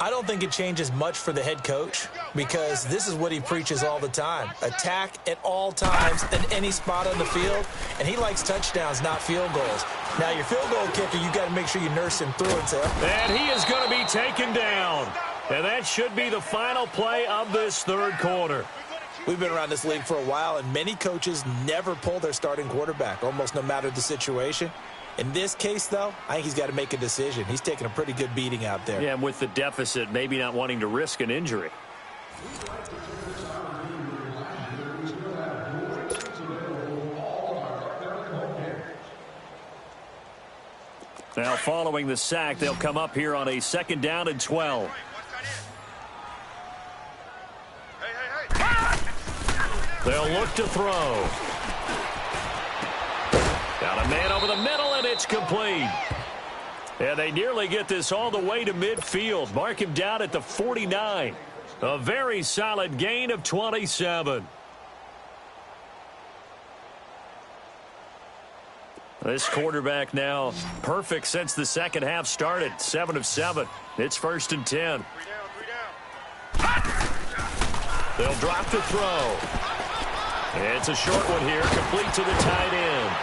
I don't think it changes much for the head coach because this is what he preaches all the time. Attack at all times in any spot on the field, and he likes touchdowns, not field goals. Now, your field goal kicker, you got to make sure you nurse him through and say, and he is going to be taken down. And that should be the final play of this 3rd quarter. We've been around this league for a while, and many coaches never pull their starting quarterback, almost no matter the situation. In this case, though, I think he's got to make a decision. He's taking a pretty good beating out there. Yeah, and with the deficit, maybe not wanting to risk an injury. Now, following the sack, they'll come up here on a 2nd down and 12. They'll look to throw. Got a man over the middle, and it's complete. And they nearly get this all the way to midfield. Mark him down at the 49. A very solid gain of 27. This quarterback now perfect since the second half started. 7 of 7. It's 1st and 10. They'll drop the throw. It's a short one here, complete to the tight end.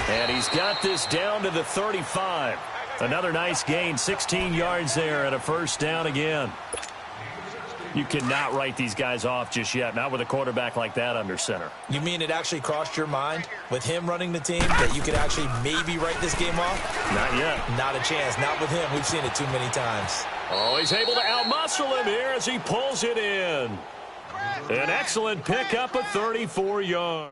And he's got this down to the 35. Another nice gain, 16 yards there, and a 1st down again. You cannot write these guys off just yet, not with a quarterback like that under center. You mean it actually crossed your mind with him running the team that you could actually maybe write this game off? Not yet. Not a chance. Not with him. We've seen it too many times. Oh, he's able to outmuscle him here as he pulls it in. An excellent pickup of 34 yards.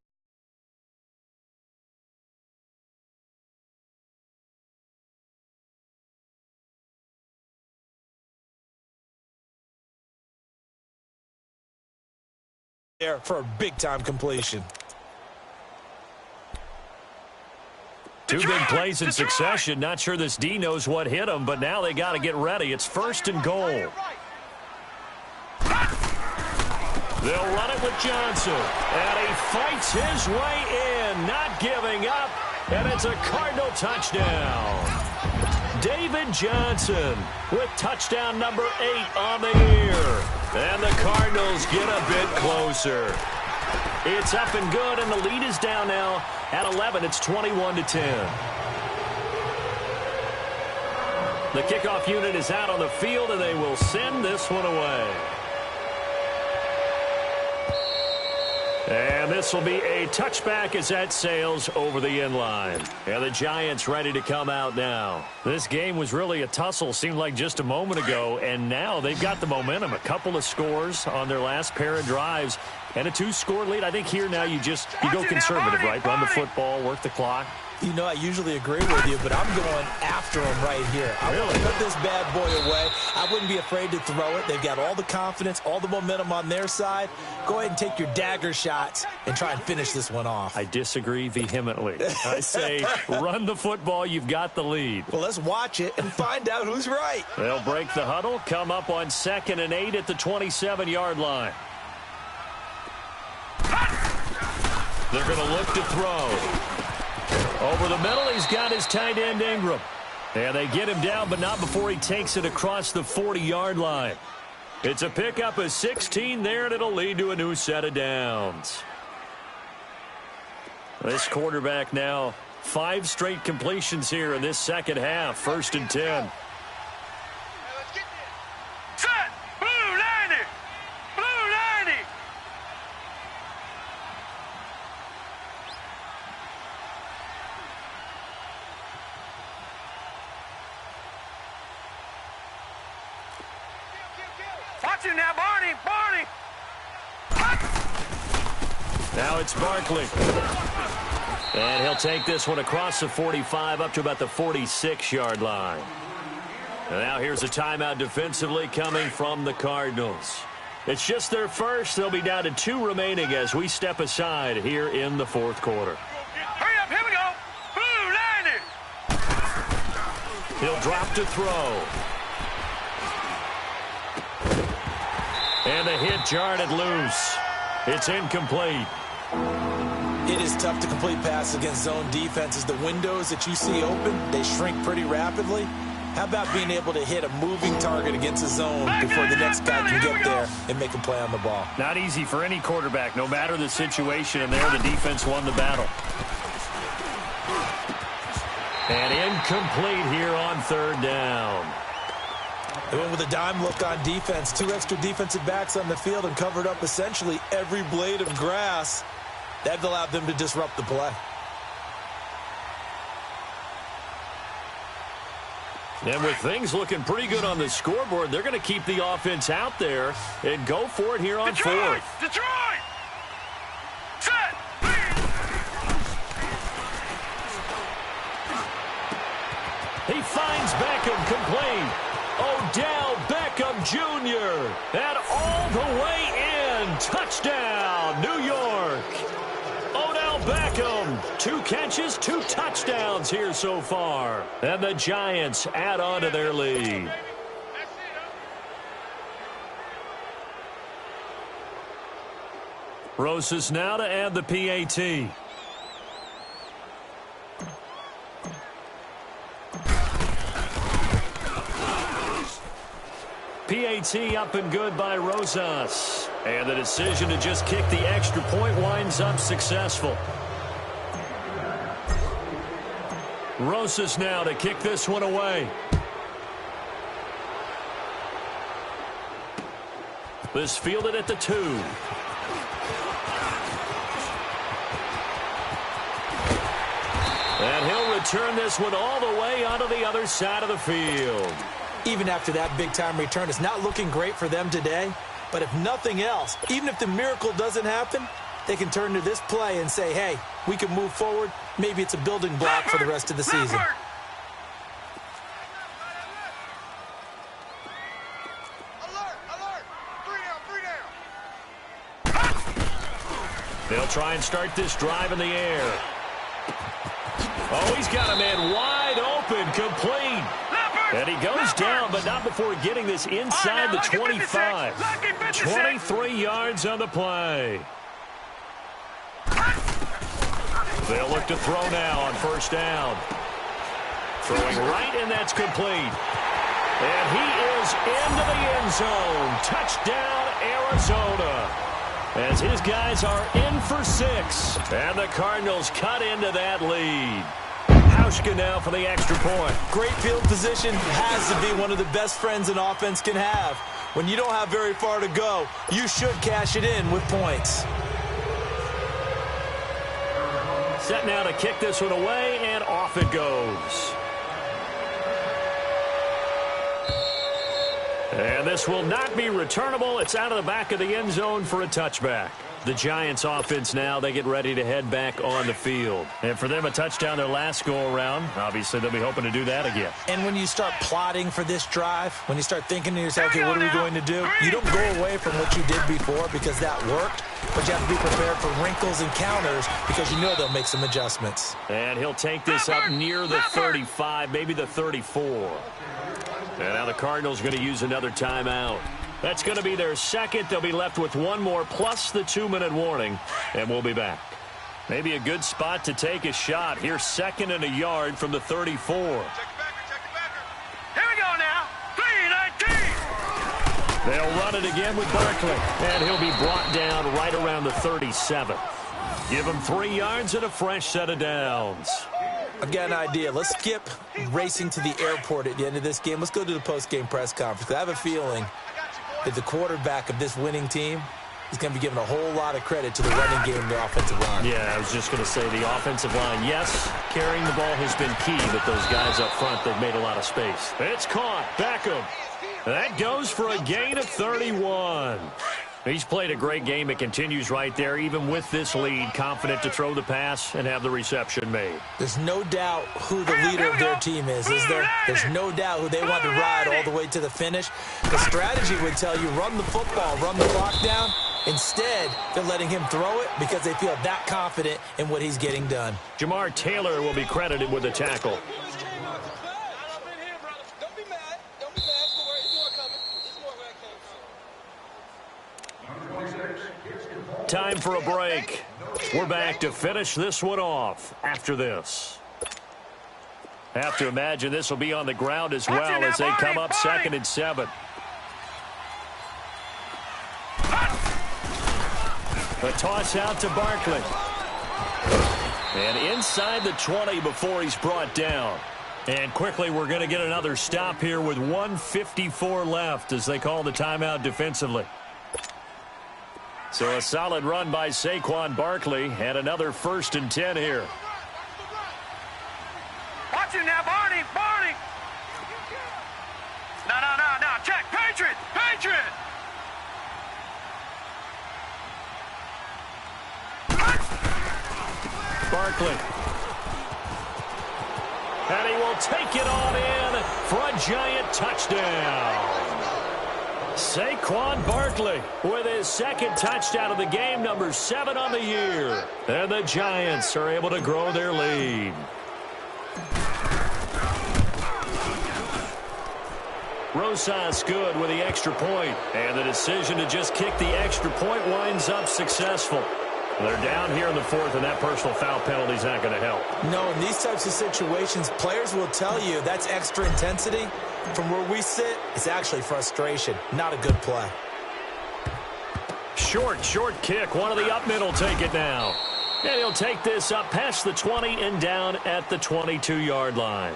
There for a big-time completion. Two big plays in succession. Not sure this D knows what hit him, but now they got to get ready. It's 1st and goal. They'll run it with Johnson. And he fights his way in, not giving up. And it's a Cardinal touchdown. David Johnson with touchdown number 8 on the year. And the Cardinals get a bit closer. It's up and good, and the lead is down now at 11. It's 21-10. The kickoff unit is out on the field, and they will send this one away. And this will be a touchback as that sails over the end line. And the Giants ready to come out now. This game was really a tussle, seemed like just a moment ago, and now they've got the momentum. A couple of scores on their last pair of drives and a 2-score lead. I think here now you go conservative, right? Run the football, work the clock. You know, I usually agree with you, but I'm going after him right here. I want to put this bad boy away. I wouldn't be afraid to throw it. They've got all the confidence, all the momentum on their side. Go ahead and take your dagger shots and try and finish this one off. I disagree vehemently. I say run the football. You've got the lead. Well, let's watch it and find out who's right. They'll break the huddle, come up on 2nd and 8 at the 27-yard line. They're going to look to throw. Over the middle, he's got his tight end, Ingram. And they get him down, but not before he takes it across the 40-yard line. It's a pickup of 16 there, and it'll lead to a new set of downs. This quarterback now, 5 straight completions here in this second half. 1st and 10. Set! Blue 90! Blue 90! Watch him now, Barney! Barney! Now it's Barkley. And he'll take this one across the 45 up to about the 46-yard line. And now here's a timeout defensively coming from the Cardinals. It's just their first. They'll be down to 2 remaining as we step aside here in the 4th quarter. Hurry up, here we go! Blue 90! He'll drop to throw. And the hit jarred it loose. It's incomplete. It is tough to complete passes against zone defenses. The windows that you see open, they shrink pretty rapidly. How about being able to hit a moving target against a zone before the next guy can get there and make a play on the ball? Not easy for any quarterback, no matter the situation. And there, the defense won the battle. And incomplete here on 3rd down. They went with a dime look on defense. 2 extra defensive backs on the field and covered up essentially every blade of grass. That allowed them to disrupt the play. And with things looking pretty good on the scoreboard, they're going to keep the offense out there and go for it here on 4th. Detroit! Set! He finds Beckham complete. Odell Beckham Jr. And all the way in. Touchdown, New York. Odell Beckham, 2 catches, 2 touchdowns here so far. And the Giants add on to their lead. Rosas now to add the PAT. PAT up and good by Rosas. And the decision to just kick the extra point winds up successful. Rosas now to kick this one away. This fielded at the 2. And he'll return this one all the way onto the other side of the field. Even after that big-time return, it's not looking great for them today. But if nothing else, even if the miracle doesn't happen, they can turn to this play and say, hey, we can move forward. Maybe it's a building block for the rest of the season. They'll try and start this drive in the air. Oh, he's got a man wide open, complete. And he goes down, but not before getting this inside the 25. 23 yards on the play. They'll look to throw now on first down. Throwing right, and that's complete. And he is into the end zone. Touchdown, Arizona. As his guys are in for 6. And the Cardinals cut into that lead. Hauschka now for the extra point. Great field position has to be one of the best friends an offense can have. When you don't have very far to go, you should cash it in with points. Set now to kick this one away, and off it goes. And this will not be returnable. It's out of the back of the end zone for a touchback. The Giants offense now, they get ready to head back on the field. And for them, a touchdown their last go-around. Obviously, they'll be hoping to do that again. And when you start plotting for this drive, when you start thinking to yourself, okay, what are we going to do? You don't go away from what you did before because that worked, but you have to be prepared for wrinkles and counters because you know they'll make some adjustments. And he'll take this up near the 35, maybe the 34. And now the Cardinals are going to use another timeout. That's going to be their second. They'll be left with one more plus the 2-minute warning, and we'll be back. Maybe a good spot to take a shot. Here's 2nd and a yard from the 34. Here we go now. 3-19. They'll run it again with Barkley, and he'll be brought down right around the 37. Give him 3 yards and a fresh set of downs. I've got an idea. Let's skip racing to the airport at the end of this game. Let's go to the post-game press conference. I have a feeling that the quarterback of this winning team is going to be given a whole lot of credit to the running game and the offensive line. Yeah, I was just going to say the offensive line, yes, carrying the ball has been key, but those guys up front, they've made a lot of space. It's caught. Beckham. That goes for a gain of 31. He's played a great game. It continues right there, even with this lead, confident to throw the pass and have the reception made. There's no doubt who the leader of their team is there? There's no doubt who they want to ride all the way to the finish. The strategy would tell you run the football, run the clock down. Instead, they're letting him throw it because they feel that confident in what he's getting done. Jamar Taylor will be credited with the tackle. Time for a break. We're back to finish this one off after this. Have to imagine this will be on the ground as well as they come up 2nd and 7. A toss out to Barkley. And inside the 20 before he's brought down. And quickly we're going to get another stop here with 1:54 left as they call the timeout defensively. So a solid run by Saquon Barkley and another 1st and 10 here. Watch him now, Barney. No. Check. Patriot. Barkley. And he will take it on in for a giant touchdown. Saquon Barkley with his 2nd touchdown of the game, number 7 on the year. And the Giants are able to grow their lead. Rosas good with the extra point. And the decision to just kick the extra point winds up successful. They're down here in the 4th, and that personal foul penalty is not going to help. No, in these types of situations, players will tell you that's extra intensity. From where we sit, it's actually frustration. Not a good play. Short kick. One of the up middle take it now. And he'll take this up past the 20 and down at the 22-yard line.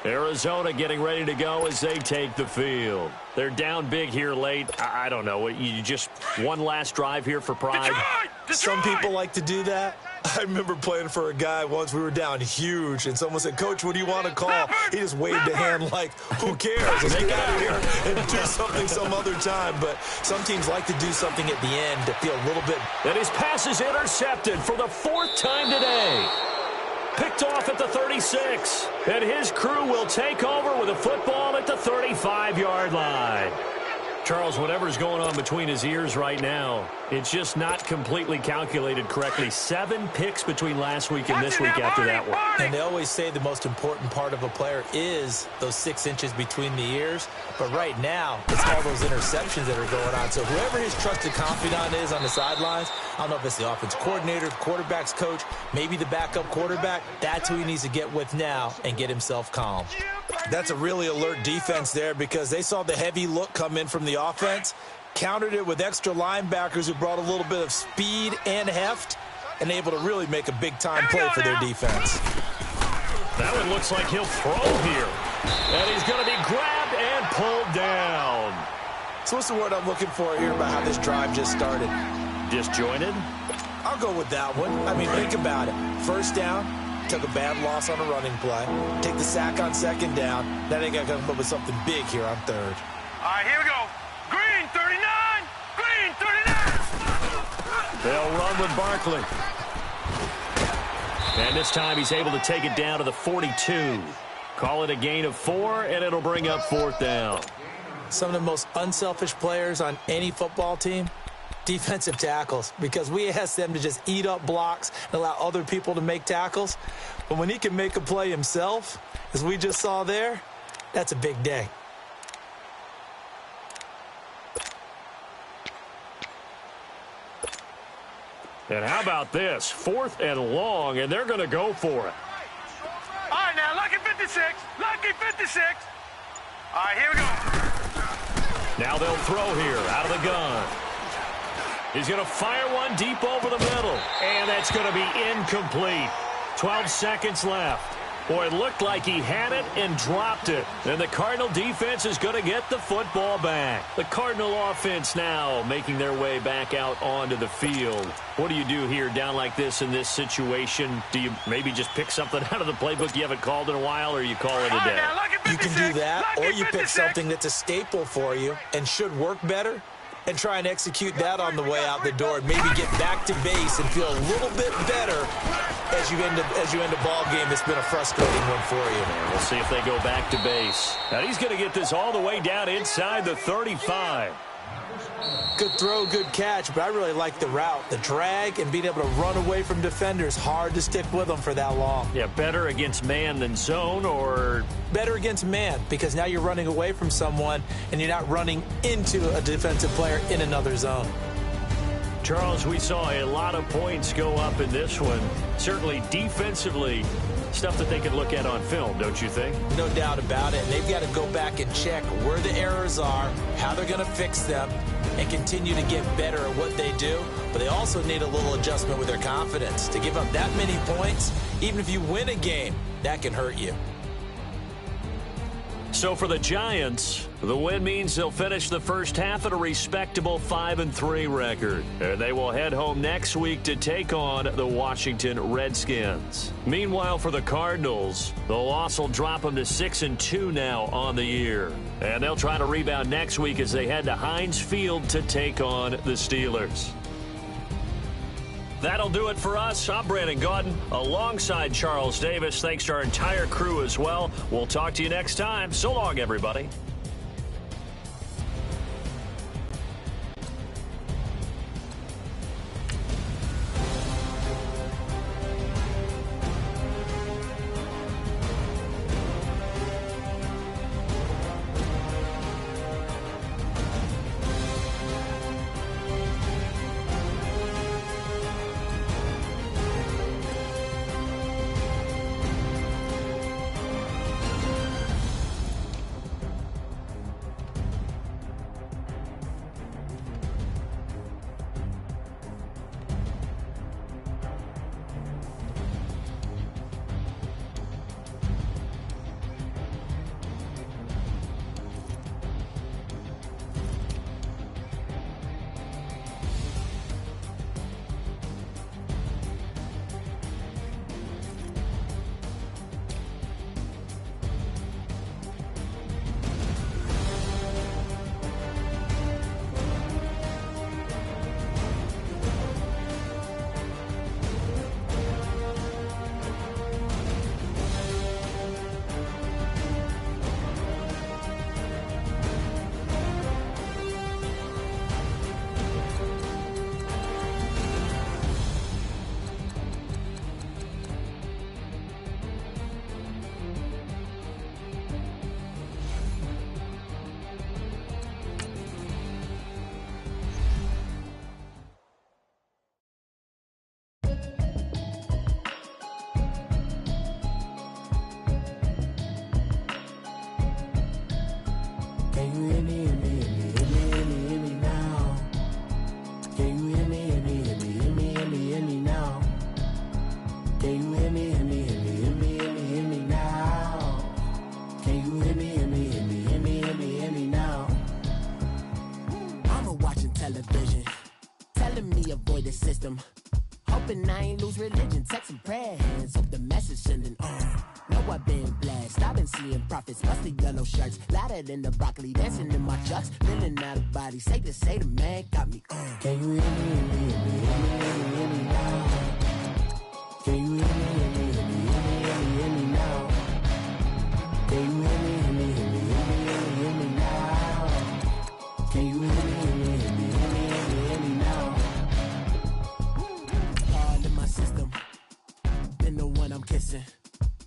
Arizona getting ready to go as they take the field. They're down big here late. I don't know. You just one last drive here for pride? Detroit! Some people like to do that. I remember playing for a guy once. We were down huge, and someone said, "Coach, what do you want to call?" He just waved a hand like, "Who cares? Let's get out of here and do something some other time." But some teams like to do something at the end to feel a little bit. And his pass is intercepted for the 4th time today. Picked off at the 36. And his crew will take over with a football at the 35-yard line. Charles, whatever's going on between his ears right now, it's just not completely calculated correctly. 7 picks between last week and this week after that one. And they always say the most important part of a player is those 6 inches between the ears. But right now, it's all those interceptions that are going on. So whoever his trusted confidant is on the sidelines, I don't know if it's the offense coordinator, the quarterback's coach, maybe the backup quarterback, that's who he needs to get with now and get himself calm. That's a really alert defense there because they saw the heavy look come in from the offense, countered it with extra linebackers who brought a little bit of speed and heft, and able to really make a big-time play for their defense. That one looks like he'll throw here. And he's going to be grabbed and pulled down. So what's the word I'm looking for here about how this drive just started? Disjointed? I'll go with that one. I mean, think about it. First down, took a bad loss on a running play. Take the sack on 2nd down. Now they got to come up with something big here on 3rd. All right, here we go. Green 39. Green 39. They'll run with Barkley. And this time he's able to take it down to the 42. Call it a gain of 4, and it'll bring up 4th down. Some of the most unselfish players on any football team, defensive tackles, because we ask them to just eat up blocks and allow other people to make tackles. But when he can make a play himself, as we just saw there, that's a big day. And how about this? 4th and long, and they're going to go for it. All right, now, lucky 56. Lucky 56. All right, here we go. Now they'll throw here out of the gun. He's going to fire one deep over the middle, and that's going to be incomplete. 12 seconds left. Boy, it looked like he had it and dropped it. And the Cardinal defense is going to get the football back. The Cardinal offense now making their way back out onto the field. What do you do here down like this in this situation? Do you maybe just pick something out of the playbook you haven't called in a while, or you call it a day? You can do that, or you pick something that's a staple for you and should work better, and try and execute that on the way out the door and maybe get back to base and feel a little bit better as you end a ball game that's been a frustrating one for you. We'll see if they go back to base. And he's going to get this all the way down inside the 35. Good throw, good catch, but I really like the route. The drag and being able to run away from defenders, hard to stick with them for that long. Yeah, better against man than zone, or? Better against man, because now you're running away from someone and you're not running into a defensive player in another zone. Charles, we saw a lot of points go up in this one. Certainly defensively, stuff that they can look at on film, don't you think? No doubt about it. And they've got to go back and check where the errors are, how they're going to fix them, and continue to get better at what they do. But they also need a little adjustment with their confidence. To give up that many points, even if you win a game, that can hurt you. So for the Giants, the win means they'll finish the first half at a respectable 5-3 record. And they will head home next week to take on the Washington Redskins. Meanwhile, for the Cardinals, the loss will drop them to 6-2 now on the year. And they'll try to rebound next week as they head to Heinz Field to take on the Steelers. That'll do it for us. I'm Brandon Gaudin alongside Charles Davis. Thanks to our entire crew as well. We'll talk to you next time. So long, everybody. helping me avoid the system. Hoping I ain't lose religion, text and prayer hands, hope the message sending on. Know I've been blessed, I've been seeing prophets, mustard yellow shirts, louder than the broccoli, dancing in my chucks, feeling out of body, say the man got me on. Can you hear me, hear me, hear me, hear me now? Can you hear me, hear me, hear me, hear me now? Can you hear me, hear me, hear me, hear me now? Can you hear me, hear me, hear me, hear me now? All in my system, been the one I'm kissing.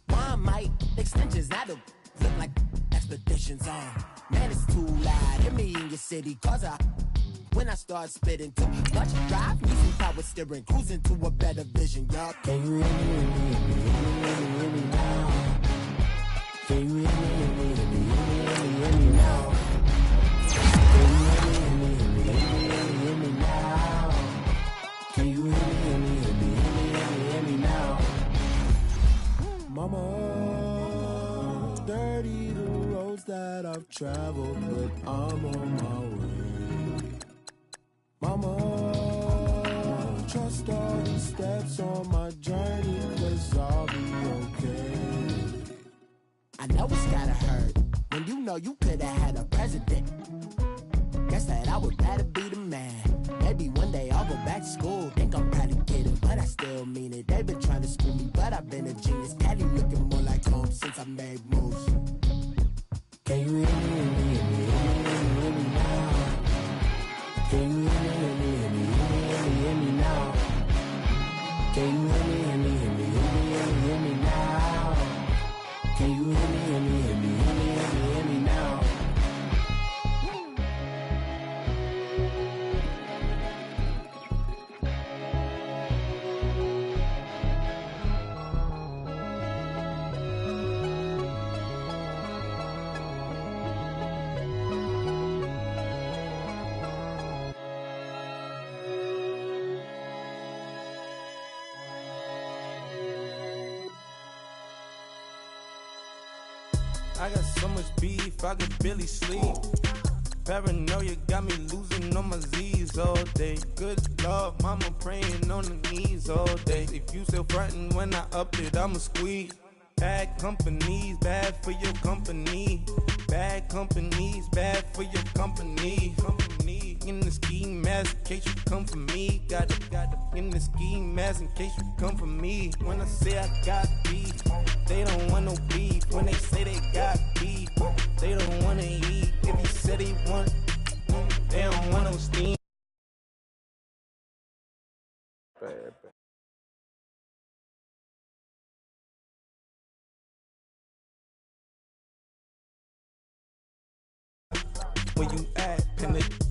One might extensions, I don't look like expeditions on. Man, it's too loud. Hit me in your city, cause when I start spitting too much drive, need some power steering, cruising to a better vision, y'all. Can you hear me, hear me, hear me, hear me now? Can you hear me, hear me, hear me, hear me now? Can you hear me, hear me, hear me, hear me now? Can you hear me, hear me, hear me, hear me now? Mama, dirty the roads that I've traveled, but I'm on my way. Mama, trust all these steps on my journey, 'cause I'll be okay. I know it's gotta hurt when you know you could've had a president. Guess that I would rather be the man. Maybe one day I'll go back to school. Think I'm probably kidding, but I still mean it. They've been trying to school me, but I've been a genius. Cali looking more like home since I made moves. Can you hear me, hear me, hear me, hear me now? Can you hear me, hear me, hear me, hear me now? Can you hear me, hear me, hear me, hear me now? Can you hear me, hear me, hear me, hear me now? I got so much beef, I could barely sleep. Paranoia got me losing on my Z's all day. Good Lord, mama praying on the knees all day. If you still frontin' when I up it, I'ma squeeze. Bad companies, bad for your company. Bad companies, bad for your company. In the ski mask in case you come for me. Got it in the ski mask in case you come for me. When I say I got beef, they don't want no beef. When they say they got beef, they don't wanna eat. If you said they want, they don't want no steam. Where you at?